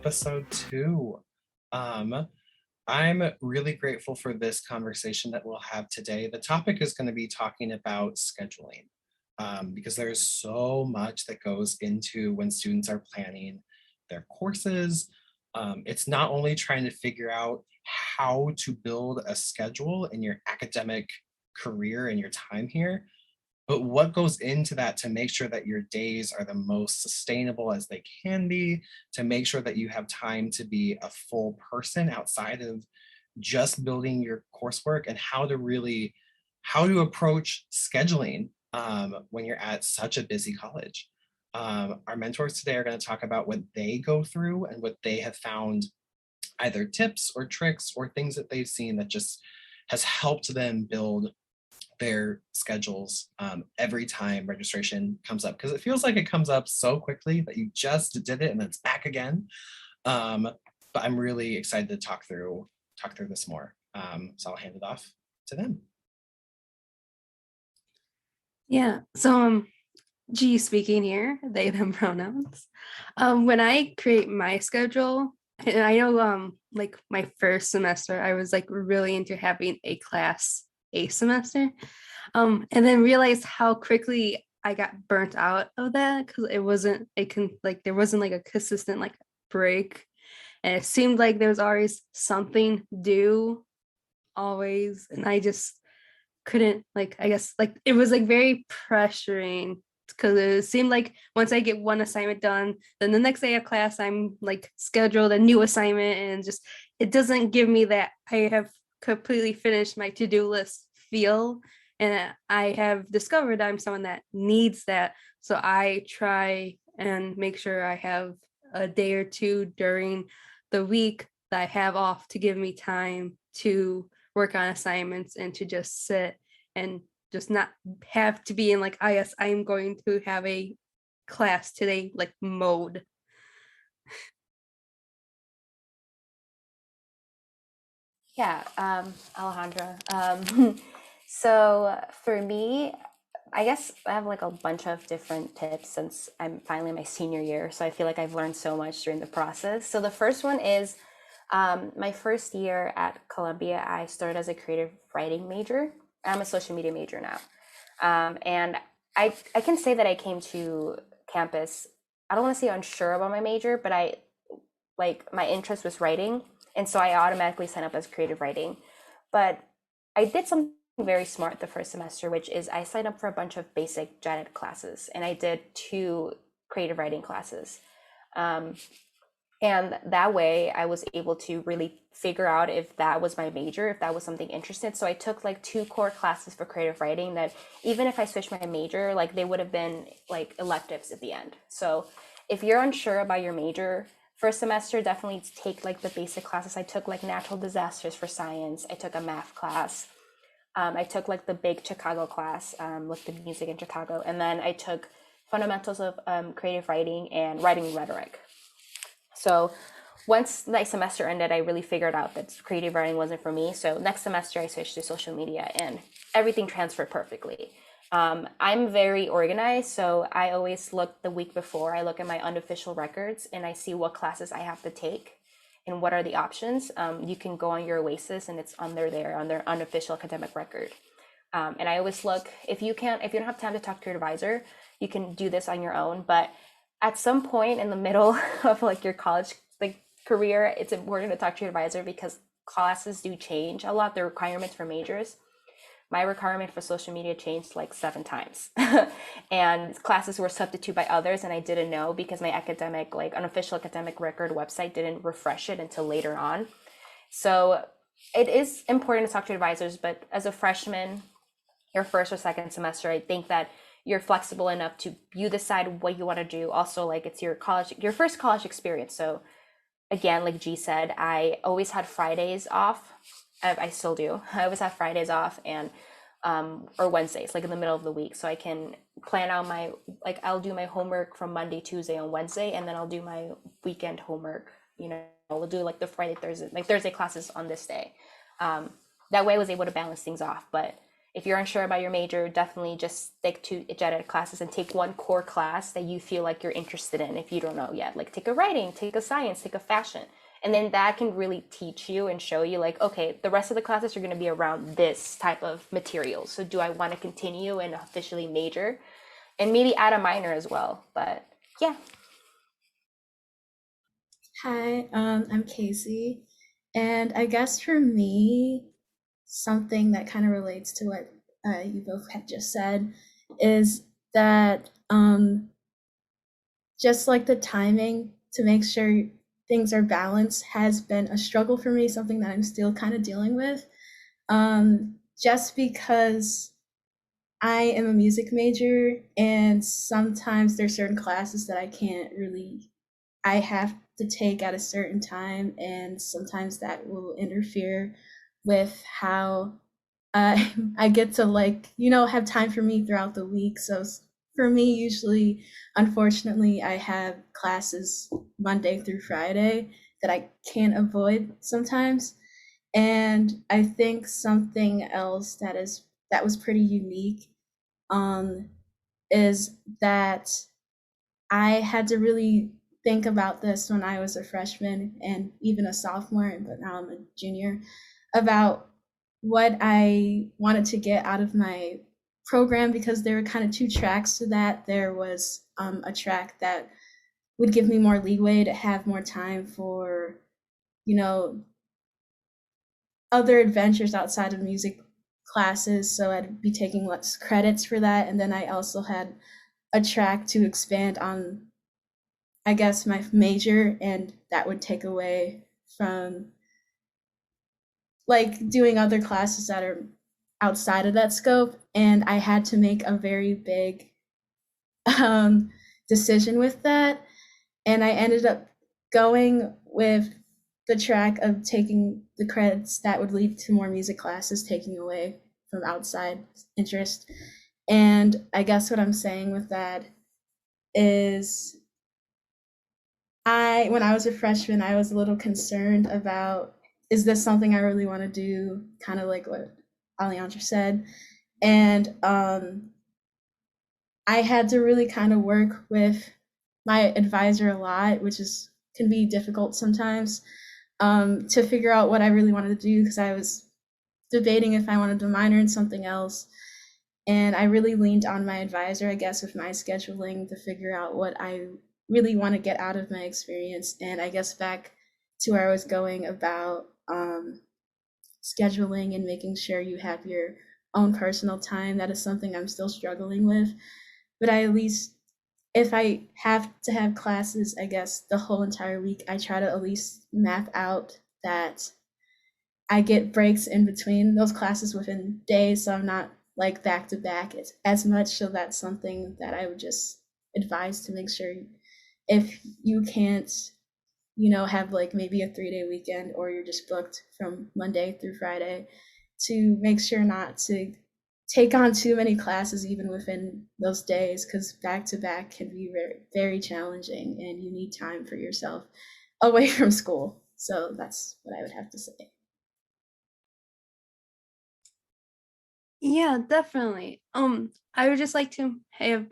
episode 2. Um, I'm really grateful for this conversation that we'll have today. The topic is going to be talking about scheduling because there's so much that goes into when students are planning their courses. It's not only trying to figure out how to build a schedule in your academic career and your time here, but what goes into that to make sure that your days are the most sustainable as they can be, to make sure that you have time to be a full person outside of just building your coursework, and how to approach scheduling when you're at such a busy college. Our mentors today are going to talk about what they go through and what they have found, either tips or tricks or things that they've seen that just has helped them build their schedules every time registration comes up, because it feels like it comes up so quickly that you just did it and then it's back again. Um, but I'm really excited to talk through this more. So I'll hand it off to them. Yeah. G speaking here, they them pronouns. When I create my schedule, and I know like my first semester, I was like really into having a class a semester. And then realized how quickly I got burnt out of that because it wasn't a like there wasn't like a consistent like break. And it seemed like there was always something due always. And I just couldn't like I guess like it was like very pressuring because it seemed like once I get one assignment done, then the next day of class I'm like scheduled a new assignment and just it doesn't give me that I have completely finished my to-do list feel. And I have discovered I'm someone that needs that. So I try and make sure I have a day or two during the week that I have off to give me time to work on assignments and to just sit and just not have to be in like, I guess I'm going to have a class today, like mode. Yeah, Alejandra. So for me, I guess I have like a bunch of different tips since I'm finally in my senior year. So I feel like I've learned so much during the process. So the first one is my first year at Columbia, I started as a creative writing major. I'm a social media major now. And I can say that I came to campus, I don't want to say unsure about my major, but I like my interest was writing. And so I automatically signed up as creative writing. But I did something very smart the first semester, which is I signed up for a bunch of basic gen ed classes and I did 2 creative writing classes. Um, and that way I was able to really figure out if that was my major, if that was something interested. So I took like 2 core classes for creative writing that even if I switched my major, like they would have been like electives at the end. So if you're unsure about your major, first semester definitely take like the basic classes. I took like natural disasters for science. I took a math class. I took like the big Chicago class, with the music in Chicago. And then I took fundamentals of creative writing and writing rhetoric. So once that semester ended, I really figured out that creative writing wasn't for me. So next semester, I switched to social media and everything transferred perfectly. I'm very organized, so I always look the week before. I look at my unofficial records and I see what classes I have to take and what are the options. You can go on your Oasis and it's under there on their unofficial academic record. And I always look, if you don't have time to talk to your advisor, you can do this on your own. But at some point in the middle of like your college like career, it's important to talk to your advisor because classes do change a lot, the requirements for majors. My requirement for social media changed like 7 times and classes were substituted by others and I didn't know because my academic like unofficial academic record website didn't refresh it until later on. So it is important to talk to advisors, but as a freshman, your first or second semester, I think that you're flexible enough to you decide what you want to do. Also, like it's your first college experience. So again, like G said, I always had Fridays off. I still do. I always have Fridays off and or Wednesdays, like in the middle of the week. So I can plan out my like I'll do my homework from Monday, Tuesday, on Wednesday, and then I'll do my weekend homework. We'll do like the Friday, Thursday, like Thursday classes on this day. That way I was able to balance things off. But if you're unsure about your major, definitely just stick to gen ed classes and take one core class that you feel like you're interested in if you don't know yet. Like take a writing, take a science, take a fashion. And then that can really teach you and show you like, okay, the rest of the classes are going to be around this type of material. So do I want to continue and officially major? And maybe add a minor as well. But yeah. Hi, I'm Casey, and I guess for me, something that kind of relates to what you both had just said is that just like the timing to make sure things are balanced has been a struggle for me, something that I'm still kind of dealing with. Just because I am a music major, and sometimes there's certain classes that I have to take at a certain time, and sometimes that will interfere with how I get to have time for me throughout the week. So for me, usually, unfortunately, I have classes Monday through Friday that I can't avoid sometimes. And I think something else that was pretty unique is that I had to really think about this when I was a freshman and even a sophomore, but now I'm a junior, about what I wanted to get out of my program, because there were kind of two tracks to that. There was a track that would give me more leeway to have more time for, you know, other adventures outside of music classes. So I'd be taking less credits for that. And then I also had a track to expand on, I guess, my major, and that would take away from like doing other classes that are outside of that scope. And I had to make a very big decision with that. And I ended up going with the track of taking the credits that would lead to more music classes, taking away from outside interest. And I guess what I'm saying with that is when I was a freshman, I was a little concerned about, is this something I really want to do? Kind of like what Alejandra said. And I had to really kind of work with my advisor a lot, which can be difficult sometimes, to figure out what I really wanted to do, because I was debating if I wanted to minor in something else. And I really leaned on my advisor, I guess, with my scheduling to figure out what I really want to get out of my experience. And I guess back to where I was going about scheduling and making sure you have your own personal time, that is something I'm still struggling with. But I at least, if I have to have classes, I guess, the whole entire week, I try to at least map out that I get breaks in between those classes within days, so I'm not like back to back as much. So that's something that I would just advise, to make sure, if you can't, have like maybe a 3-day weekend, or you're just booked from Monday through Friday, to make sure not to take on too many classes even within those days, because back to back can be very, very challenging, and you need time for yourself away from school. So that's what I would have to say. Yeah, definitely. I would just like to have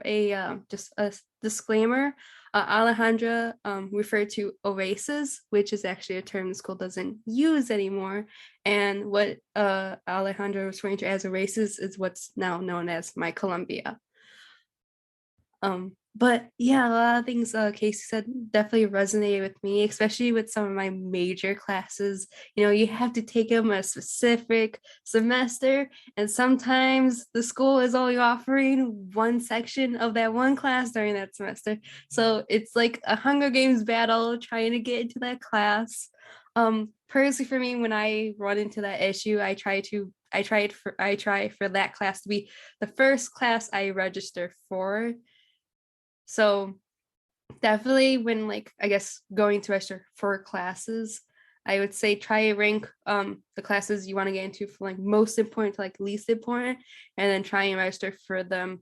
just a disclaimer. Alejandra referred to OASIS, which is actually a term the school doesn't use anymore. And what Alejandra was referring to as OASIS is what's now known as My Columbia. But yeah, a lot of things Casey said definitely resonated with me, especially with some of my major classes. You have to take them a specific semester, and sometimes the school is only offering one section of that one class during that semester. So it's like a Hunger Games battle trying to get into that class. Personally, for me, when I run into that issue, I try for that class to be the first class I register for. So definitely, when I guess going to register for classes, I would say try to rank the classes you want to get into from most important to least important, and then try and register for them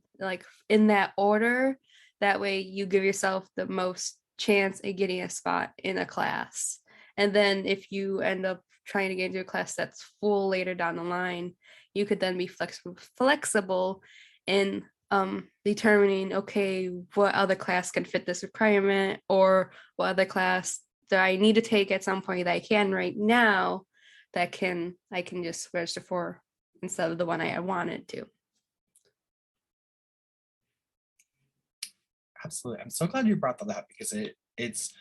in that order. That way you give yourself the most chance at getting a spot in a class. And then if you end up trying to get into a class that's full later down the line, you could then be flexible in determining, okay, what other class can fit this requirement, or what other class that I need to take at some point that I can right now that I can just register for instead of the one I wanted to. Absolutely. I'm so glad you brought that up because it's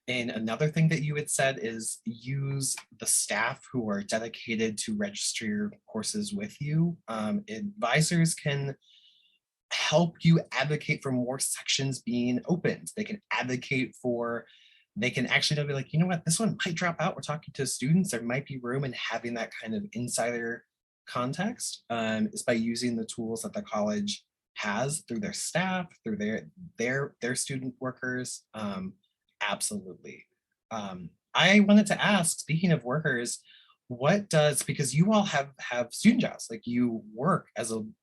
and another thing that you had said is use the staff who are dedicated to register your courses with you. Advisors can help you advocate for more sections being opened. They can advocate for, they can actually be like, you know what, this one might drop out. We're talking to students, there might be room, and having that kind of insider context is by using the tools that the college has through their staff, through their student workers. Absolutely. I wanted to ask, speaking of workers, what does, because you all have student jobs, like you work as on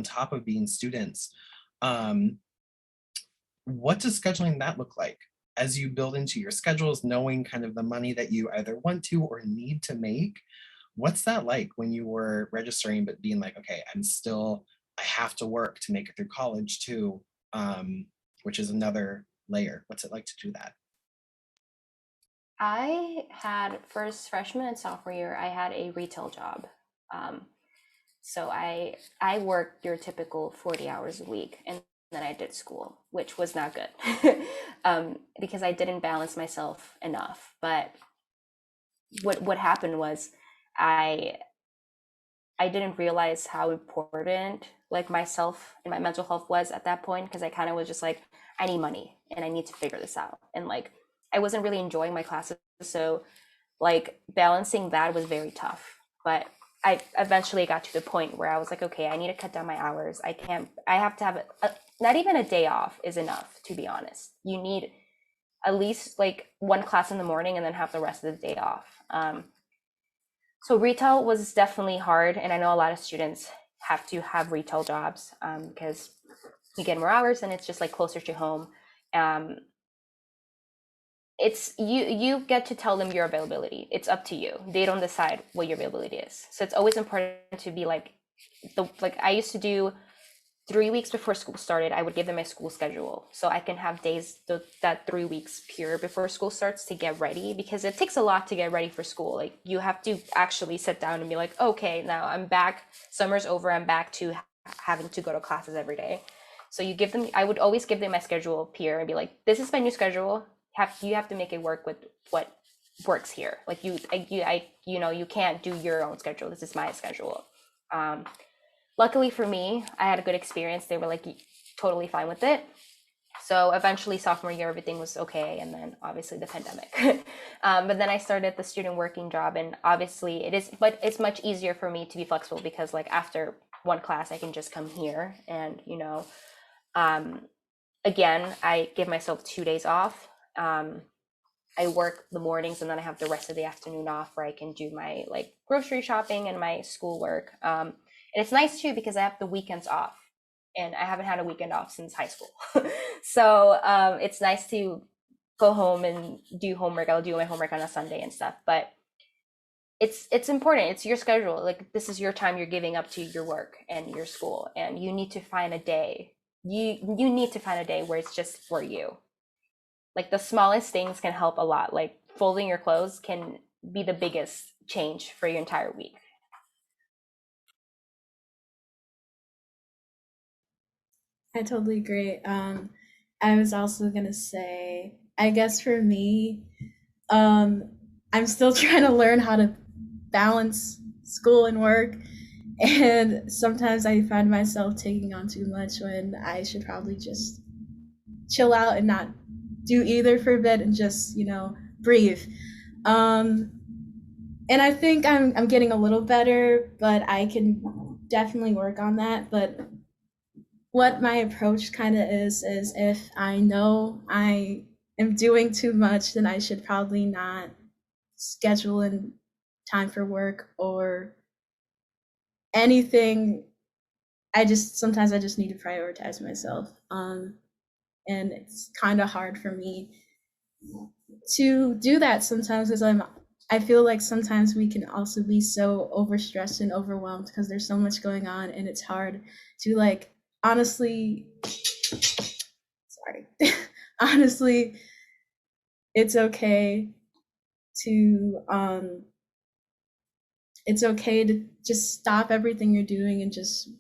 top of being students, what does scheduling that look like as you build into your schedules, knowing kind of the money that you either want to or need to make? What's that like when you were registering but being like, okay, I have to work to make it through college too, which is another layer. What's it like to do that? I had first freshman and sophomore year, I had a retail job. So I worked your typical 40 hours a week, and then I did school, which was not good because I didn't balance myself enough. But what happened was I didn't realize how important like myself and my mental health was at that point, because I kind of was just like, I need money and I need to figure this out. And like, I wasn't really enjoying my classes. So like balancing that was very tough. But I eventually got to the point where I was like, okay, I need to cut down my hours. I have to have not even a day off is enough, to be honest. You need at least like one class in the morning and then have the rest of the day off. So retail was definitely hard. And I know a lot of students have to have retail jobs because you get more hours and it's just like closer to home. It's you get to tell them your availability. It's up to you. They don't decide what your availability is. So it's always important to be like I used to do 3 weeks before school started, I would give them my school schedule so I can have days that 3 weeks pure before school starts to get ready, because it takes a lot to get ready for school. Like you have to actually sit down and be like, okay, now I'm back, summer's over, I'm back to having to go to classes every day. So you give them, I would always give them my schedule pure and be like, this is my new schedule. You have to make it work with what works here. Like you can't do your own schedule. This is my schedule. Luckily for me, I had a good experience. They were like totally fine with it. So eventually sophomore year, everything was okay. And then obviously the pandemic. But then I started the student working job, and obviously but it's much easier for me to be flexible because like after one class, I can just come here and, again, I give myself 2 days off. I work the mornings and then I have the rest of the afternoon off where I can do my like grocery shopping and my schoolwork. And it's nice too because I have the weekends off, and I haven't had a weekend off since high school. So it's nice to go home and do homework. I'll do my homework on a Sunday and stuff, but it's important. It's your schedule. Like this is your time you're giving up to your work and your school, and you need to find a day. You need to find a day where it's just for you. Like the smallest things can help a lot. Like folding your clothes can be the biggest change for your entire week. I totally agree. I was also gonna say, I guess for me, I'm still trying to learn how to balance school and work, and sometimes I find myself taking on too much when I should probably just chill out and not do either for a bit and just breathe. And I think I'm getting a little better, but I can definitely work on that. But what my approach kind of is if I know I am doing too much, then I should probably not schedule in time for work or anything. Sometimes I just need to prioritize myself. And it's kind of hard for me to do that sometimes because I feel like sometimes we can also be so overstressed and overwhelmed because there's so much going on, and it's hard to like honestly, sorry, honestly, it's okay to it's okay to just stop everything you're doing and just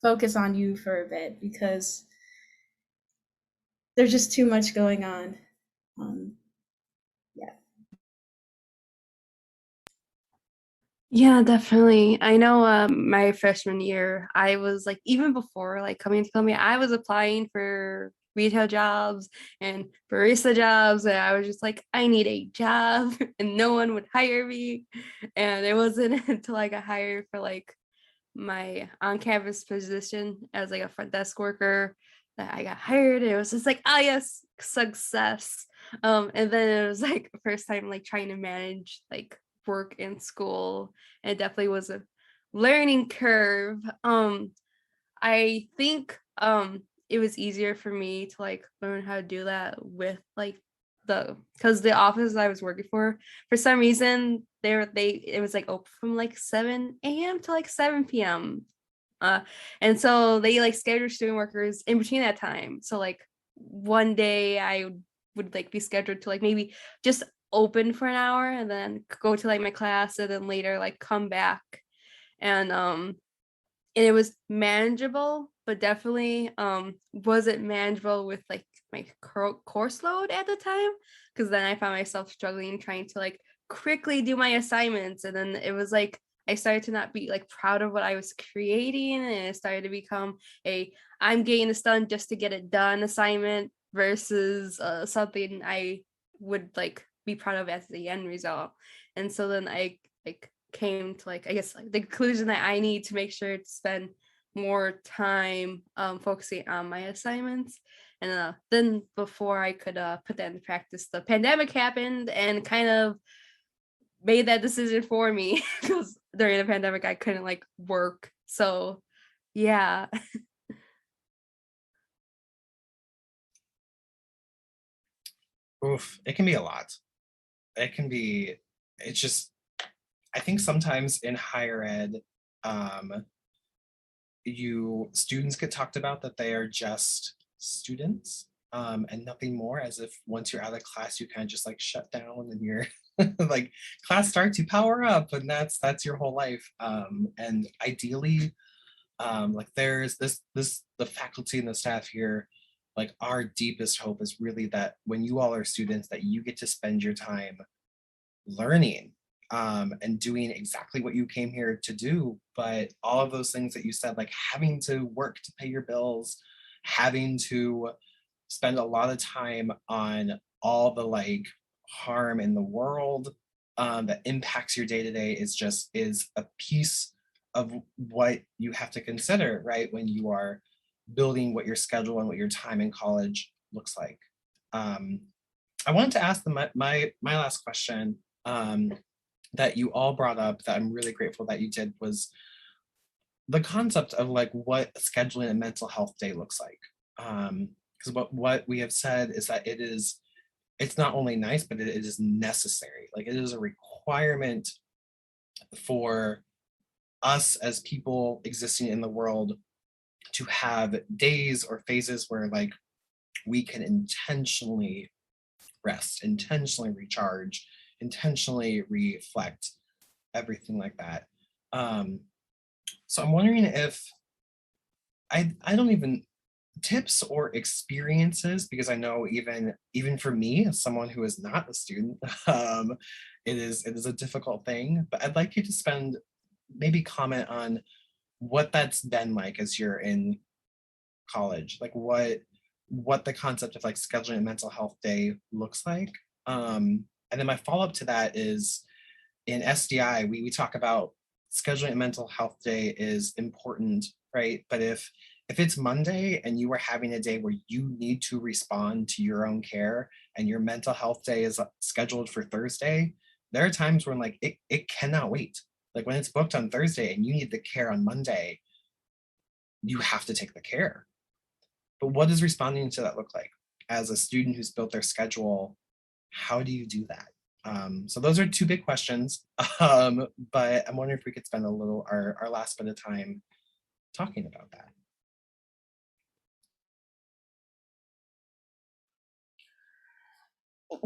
focus on you for a bit, because there's just too much going on. Um, yeah. Yeah, definitely. I know my freshman year, I was like, even before like coming to Columbia, I was applying for retail jobs and barista jobs. And I was just like, I need a job and no one would hire me. And it wasn't until I got hired for like my on-campus position as like a front desk worker that I got hired. It was just like, oh yes, success. And then it was like first time like trying to manage like work and school. And it definitely was a learning curve. I think it was easier for me to like learn how to do that with like because the office I was working for some reason they it was like open from like 7 a.m. to like 7 p.m. And so they like scheduled student workers in between that time. So like one day I would like be scheduled to like maybe just open for an hour and then go to like my class and then later like come back. And it was manageable, but definitely wasn't manageable with like my course load at the time, because then I found myself struggling trying to like quickly do my assignments, and then it was like I started to not be like proud of what I was creating, and it started to become a I'm getting this done just to get it done assignment versus something I would like be proud of as the end result. And so then I like came to like I guess like the conclusion that I need to make sure to spend more time focusing on my assignments. And then before I could put that into practice, the pandemic happened and kind of made that decision for me because during the pandemic I couldn't like work. So yeah. Oof, it can be a lot. It can be, it's just, I think sometimes in higher ed, um, students get talked about that they are just students, and nothing more, as if once you're out of class, you kind of just like shut down and you're like class starts, you power up, and that's your whole life. And ideally, like there's this the faculty and the staff here, like our deepest hope is really that when you all are students, that you get to spend your time learning, and doing exactly what you came here to do. But all of those things that you said, like having to work to pay your bills, having to spend a lot of time on all the like harm in the world, that impacts your day to day, is a piece of what you have to consider, right? When you are building what your schedule and what your time in college looks like. Um, I wanted to ask my last question, that you all brought up, that I'm really grateful that you did, was the concept of like what scheduling a mental health day looks like. Because what we have said is that it's not only nice, but it is necessary. Like it is a requirement for us as people existing in the world to have days or phases where like we can intentionally rest, intentionally recharge, intentionally reflect, everything like that. Um, so I'm wondering if I don't even tips or experiences, because I know even for me as someone who is not a student, it is a difficult thing. But I'd like you to maybe comment on what that's been like as you're in college, like what the concept of like scheduling a mental health day looks like. And then my follow-up to that is, in SDI, we talk about scheduling a mental health day is important, right? But if it's Monday and you are having a day where you need to respond to your own care and your mental health day is scheduled for Thursday, there are times when like it cannot wait. Like when it's booked on Thursday and you need the care on Monday, you have to take the care. But what does responding to that look like? As a student who's built their schedule, how do you do that? So those are two big questions, but I'm wondering if we could spend a little our last bit of time talking about that.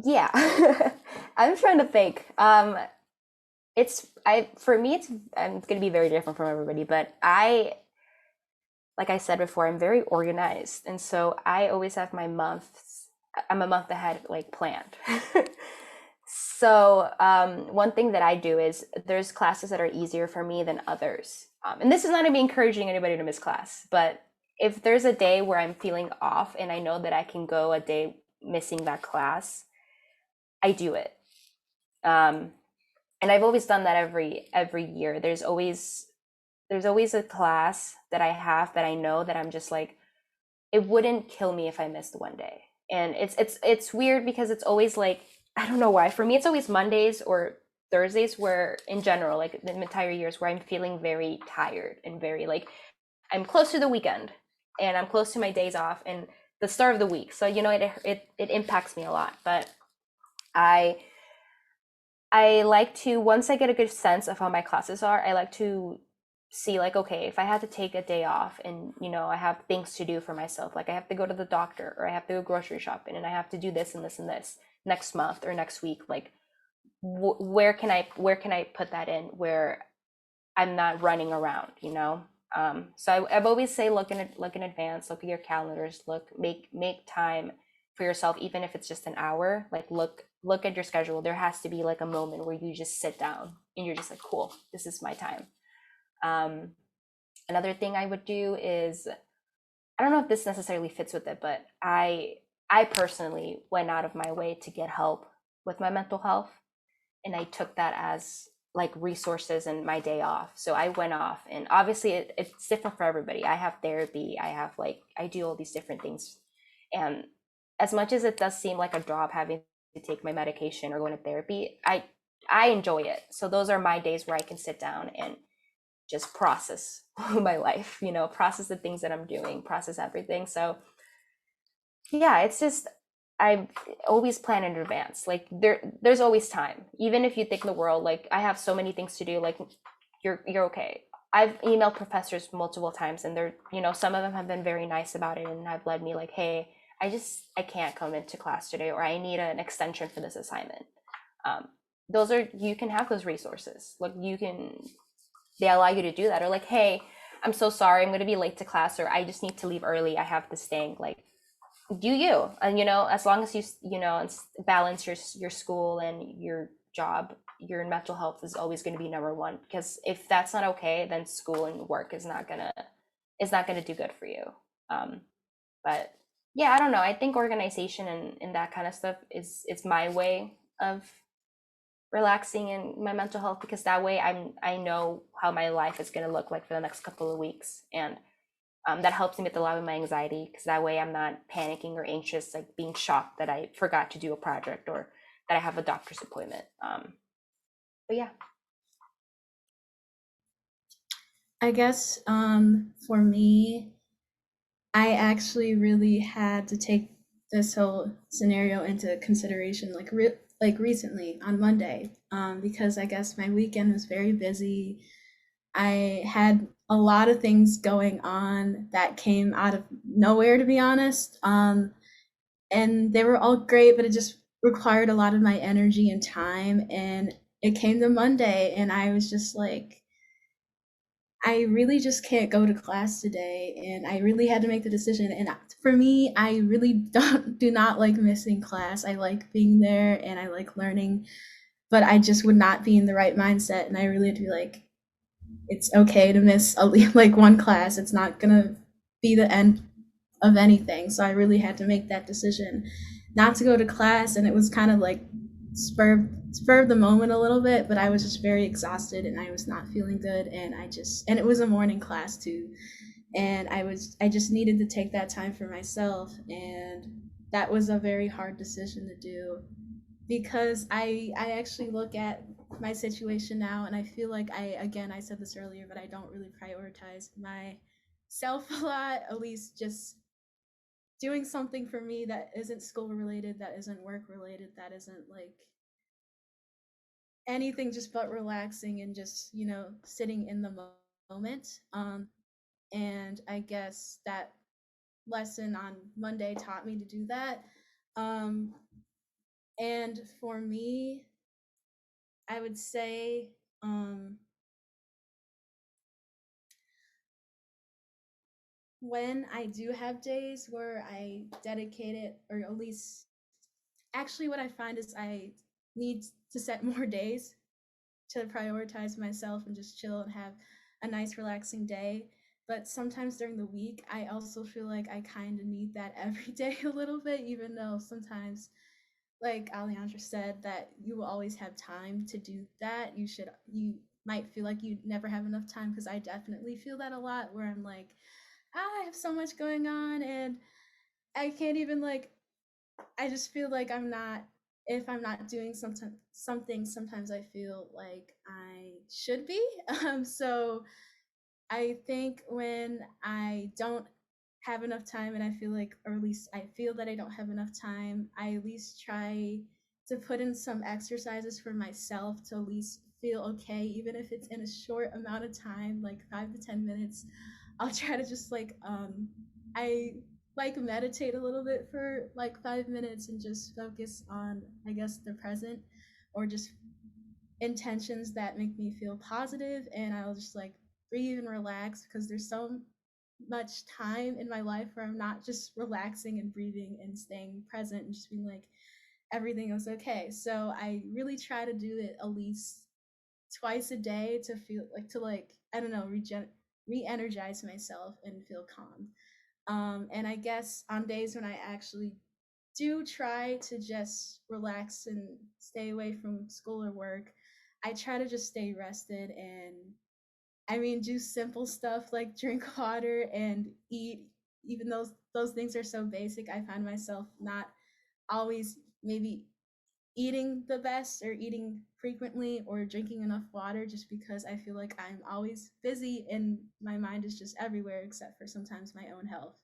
Yeah. I'm trying to think. It's I for me it's I'm gonna be very different from everybody, but like I said before, I'm very organized. And so I always have my months, I'm a month ahead, like planned. So one thing that I do is there's classes that are easier for me than others. And this is not to be encouraging anybody to miss class, but if there's a day where I'm feeling off and I know that I can go a day missing that class, I do it. Um, and I've always done that every year. There's always a class that I have that I know that I'm just like, it wouldn't kill me if I missed one day. And it's weird because it's always like, I don't know why. For me, it's always Mondays or Thursdays where in general, like the entire years where I'm feeling very tired and very like I'm close to the weekend and I'm close to my days off and the start of the week. So it impacts me a lot. But I I like to, once I get a good sense of how my classes are, I like to see like, okay, if I had to take a day off and I have things to do for myself, like I have to go to the doctor or I have to go grocery shopping and I have to do this and this and this next month or next week, like where can I put that in where I'm not running around. So I've always say look in advance, look at your calendars, make time for yourself, even if it's just an hour. Like look at your schedule. There has to be like a moment where you just sit down and you're just like, cool, this is my time. Um, Another thing I would do is, I don't know if this necessarily fits with it, but I personally went out of my way to get help with my mental health, and I took that as like resources and my day off. So I went off, and obviously it's different for everybody. I have therapy, I do all these different things. And as much as it does seem like a job having to take my medication or going to therapy, I enjoy it. So those are my days where I can sit down and just process my life, process the things that I'm doing, process everything. So yeah, it's just I always plan in advance. Like there's always time. Even if you think in the world, like I have so many things to do, like you're okay. I've emailed professors multiple times and some of them have been very nice about it and have led me like, hey, I can't come into class today, or I need an extension for this assignment. Those are, you can have those resources. Like they allow you to do that, or like, hey, I'm so sorry, I'm going to be late to class, or I just need to leave early, I have this thing. Like, do you, and as long as balance your school and your job, your mental health is always going to be number one, because if that's not okay, then school and work is not gonna do good for you. But yeah, I don't know, I think organization and that kind of stuff is my way of relaxing in my mental health, because that way I know how my life is going to look like for the next couple of weeks. And that helps me with a lot of my anxiety, because that way I'm not panicking or anxious, like being shocked that I forgot to do a project or that I have a doctor's appointment. But yeah. I guess for me, I actually really had to take this whole scenario into consideration, like recently on Monday, because I guess my weekend was very busy. I had a lot of things going on that came out of nowhere, to be honest. And they were all great, but it just required a lot of my energy and time. And it came to Monday, and I was just like, I really just can't go to class today, and I really had to make the decision. And for me, I really do not like missing class. I like being there and I like learning, but I just would not be in the right mindset. And I really had to be like, it's okay to miss like one class. It's not gonna be the end of anything. So I really had to make that decision not to go to class, and it was kind of like spur of the moment a little bit, but I was just very exhausted and I was not feeling good, and it was a morning class too, and I just needed to take that time for myself, and that was a very hard decision to do, because I actually look at my situation now and I feel like I said this earlier, but I don't really prioritize myself a lot, at least just doing something for me that isn't school related, that isn't work related, that isn't like anything just but relaxing and just, sitting in the moment. And I guess that lesson on Monday taught me to do that. Um, and for me, I would say, when I do have days where I dedicate it, or at least, actually, what I find is I need to set more days to prioritize myself and just chill and have a nice, relaxing day. But sometimes during the week, I also feel like I kind of need that every day a little bit, even though sometimes, like Alejandra said, that you will always have time to do that. You might feel like you never have enough time, because I definitely feel that a lot, where I'm like, I have so much going on and I can't even, like, I just feel like I'm not, if I'm not doing something, sometimes I feel like I should be. So I think when I don't have enough time and I feel like, or at least I feel that I don't have enough time, I at least try to put in some exercises for myself to at least feel okay, even if it's in a short amount of time, like 5 to 10 minutes. I'll try to just like, I like meditate a little bit for like 5 minutes and just focus on, I guess, the present, or just intentions that make me feel positive, and I'll just like breathe and relax, because there's so much time in my life where I'm not just relaxing and breathing and staying present and just being like everything is okay. So I really try to do it at least twice a day to feel like, to like, I don't know, re-energize myself and feel calm. And I guess on days when I actually do try to just relax and stay away from school or work, I try to just stay rested and, I mean, do simple stuff like drink water and eat. Even those things are so basic, I find myself not always maybe eating the best or eating frequently or drinking enough water, just because I feel like I'm always busy and my mind is just everywhere except for sometimes my own health.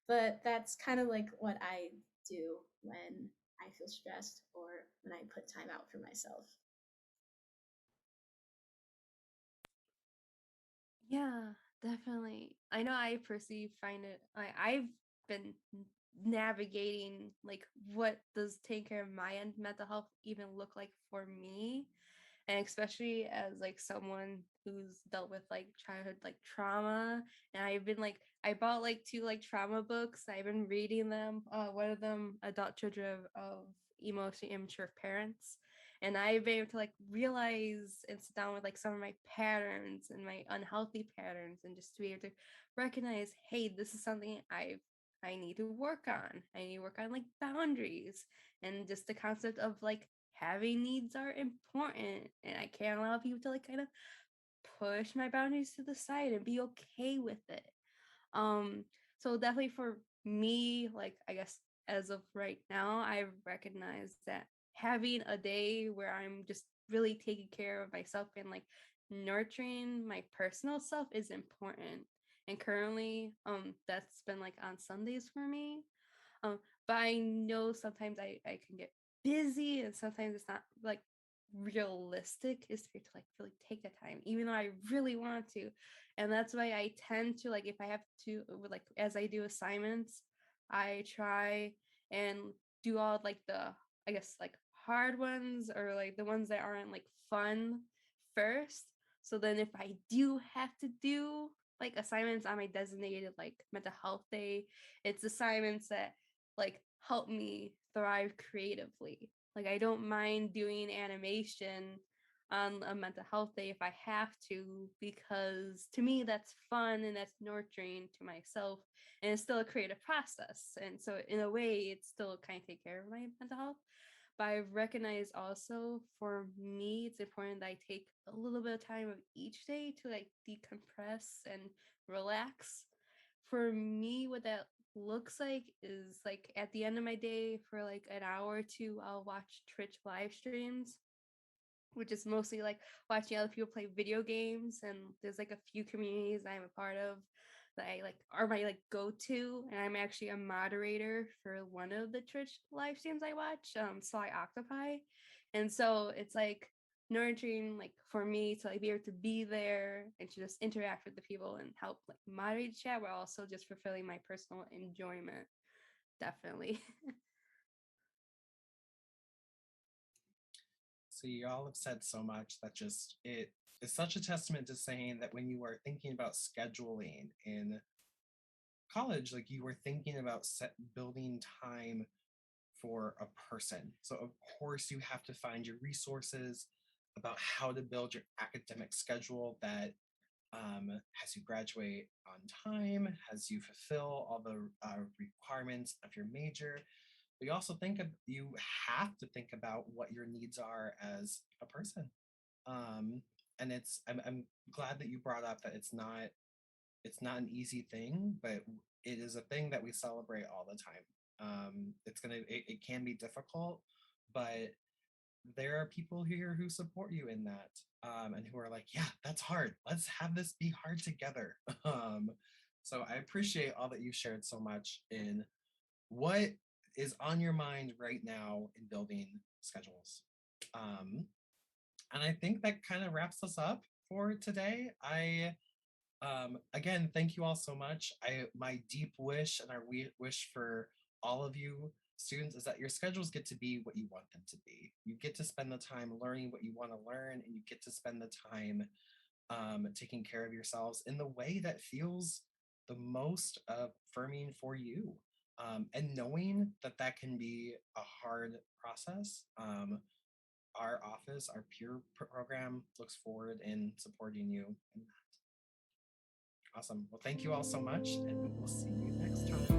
But that's kind of like what I do when I feel stressed or when I put time out for myself. Yeah, definitely. I know I personally find it, I've been navigating like what does taking care of my end mental health even look like for me, and especially as like someone who's dealt with like childhood like trauma. And I've been like, I bought like two like trauma books. I've been reading them. One of them, Adult Children of Emotionally Immature Parents. And I've been able to like realize and sit down with like some of my patterns and my unhealthy patterns, and just to be able to recognize, hey, this is something I need to work on. I need to work on like boundaries, and just the concept of like having needs are important, and I can't allow people to like kind of push my boundaries to the side and be okay with it. um so definitely for me, like I guess as of right now, I recognize that having a day where I'm just really taking care of myself and like nurturing my personal self is important. And currently that's been like on Sundays for me. But I know sometimes I can get busy, and sometimes it's not like realistic is to like really take the time, even though I really want to. And that's why I tend to like, if I have to, with like as I do assignments, I try and do all like the, I guess, like hard ones, or like the ones that aren't like fun first. So then if I do have to do like assignments on my designated like mental health day, it's assignments that like help me thrive creatively. Like I don't mind doing animation on a mental health day if I have to, because to me that's fun and that's nurturing to myself, and it's still a creative process. And so in a way it's still kind of take care of my mental health. But I recognize also for me it's important that I take a little bit of time of each day to like decompress and relax. For me, what that looks like is like at the end of my day for like an hour or two, I'll watch Twitch live streams, which is mostly like watching other people play video games. And there's like a few communities I'm a part of that I like are my like go-to, and I'm actually a moderator for one of the Twitch live streams I watch, Sly Octopi. And so it's like nurturing, like for me to like be able to be there and to just interact with the people and help like moderate chat, but also just fulfilling my personal enjoyment. Definitely. So you all have said so much that just it is such a testament to saying that when you are thinking about scheduling in college, like you were thinking about building time for a person. So of course you have to find your resources about how to build your academic schedule that has you graduate on time, has you fulfill all the requirements of your major. But you also you have to think about what your needs are as a person. Um, and I'm glad that you brought up that it's not an easy thing, but it is a thing that we celebrate all the time. It can be difficult, but there are people here who support you in that, and who are like, yeah, that's hard. Let's have this be hard together. So I appreciate all that you shared so much in what is on your mind right now in building schedules. Um, and I think that kind of wraps us up for today. Again, thank you all so much. My deep wish and our wish for all of you students is that your schedules get to be what you want them to be. You get to spend the time learning what you want to learn, and you get to spend the time taking care of yourselves in the way that feels the most affirming for you. And knowing that that can be a hard process, our office, our peer program looks forward in supporting you in that. Awesome. Well, thank you all so much, and we will see you next time.